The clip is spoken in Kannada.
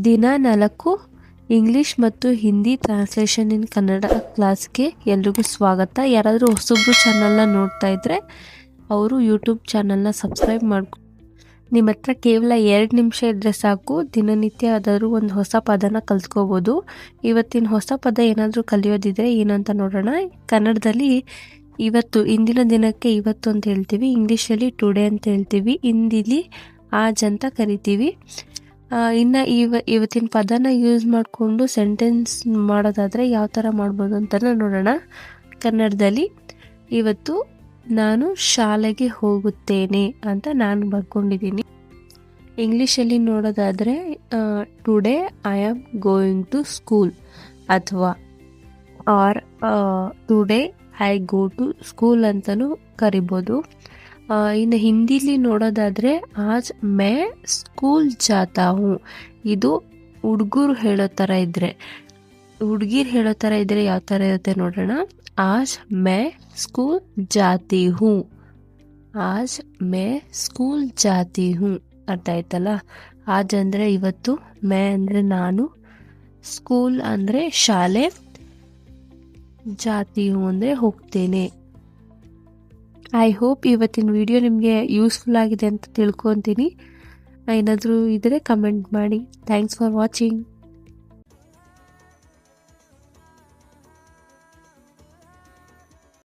ದಿನ 4 ಇಂಗ್ಲಿಷ್ ಮತ್ತು ಹಿಂದಿ ಟ್ರಾನ್ಸ್ಲೇಷನ್ ಇನ್ ಕನ್ನಡ ಕ್ಲಾಸ್ಗೆ ಎಲ್ರಿಗೂ ಸ್ವಾಗತ. ಯಾರಾದರೂ ಹೊಸಬ್ರು ಚಾನಲ್ನ ನೋಡ್ತಾ ಇದ್ದರೆ ಅವರು ಯೂಟ್ಯೂಬ್ ಚಾನಲ್ನ ಸಬ್ಸ್ಕ್ರೈಬ್ ಮಾಡ್ಕೊ. ನಿಮ್ಮ ಹತ್ರ ಕೇವಲ 2 ನಿಮಿಷ ಇದ್ದರೆ ಸಾಕು, ದಿನನಿತ್ಯ ಆದರೂ ಒಂದು ಹೊಸ ಪದನ ಕಲ್ತ್ಕೋಬೋದು. ಇವತ್ತಿನ ಹೊಸ ಪದ ಏನಾದರೂ ಕಲಿಯೋದಿದ್ರೆ ಏನಂತ ನೋಡೋಣ. ಕನ್ನಡದಲ್ಲಿ ಇವತ್ತು, ಇಂದಿನ ದಿನಕ್ಕೆ ಇವತ್ತು ಅಂತ ಹೇಳ್ತೀವಿ. ಇಂಗ್ಲೀಷಲ್ಲಿ ಟುಡೇ ಅಂತ ಹೇಳ್ತೀವಿ. ಹಿಂದಿಲಿ ಆಜ್ ಅಂತ ಕರಿತೀವಿ. ಇನ್ನು ಇವತ್ತಿನ ಪದನ ಯೂಸ್ ಮಾಡಿಕೊಂಡು ಸೆಂಟೆನ್ಸ್ ಮಾಡೋದಾದರೆ ಯಾವ ಥರ ಮಾಡ್ಬೋದು ಅಂತ ನೋಡೋಣ. ಕನ್ನಡದಲ್ಲಿ ಇವತ್ತು ನಾನು ಶಾಲೆಗೆ ಹೋಗುತ್ತೇನೆ ಅಂತ ನಾನು ಬರ್ಕೊಂಡಿದ್ದೀನಿ. ಇಂಗ್ಲೀಷಲ್ಲಿ ನೋಡೋದಾದರೆ today I am going to school ಅಥವಾ today I go to school ಅಂತಲೂ ಕರಿಬೋದು. ಇನ್ನು ಹಿಂದಿಲಿ ನೋಡೋದಾದರೆ ಆಜ್ ಮೇ ಸ್ಕೂಲ್ ಜಾತಾ ಹೂँ. ಇದು ಹುಡುಗರು ಹೇಳೋ ಥರ ಇದ್ದರೆ, ಹುಡುಗಿರು ಹೇಳೋ ಥರ ಇದ್ದರೆ ಯಾವ ಥರ ಇರುತ್ತೆ ನೋಡೋಣ. ಆಜ್ ಮೇ ಸ್ಕೂಲ್ ಜಾತಿ ಹೂँ. ಆಜ್ ಮೇ ಸ್ಕೂಲ್ ಜಾತಿ ಹೂँ. ಅರ್ಥ ಆಯ್ತಲ್ಲ. ಆಜ್ ಅಂದರೆ ಇವತ್ತು, ಮೇ ಅಂದರೆ ನಾನು, ಸ್ಕೂಲ್ ಅಂದರೆ ಶಾಲೆ, ಜಾತಿ ಹೂँ ಅಂದರೆ ಹೋಗ್ತೇನೆ. ಐ ಹೋಪ್ ಇವತ್ತಿನ ವಿಡಿಯೋ ನಿಮಗೆ ಯೂಸ್ಫುಲ್ ಆಗಿದೆ ಅಂತ ತಿಳ್ಕೊತೀನಿ. ಏನಾದರೂ ಇದ್ದರೆ ಕಮೆಂಟ್ ಮಾಡಿ. Thanks for watching.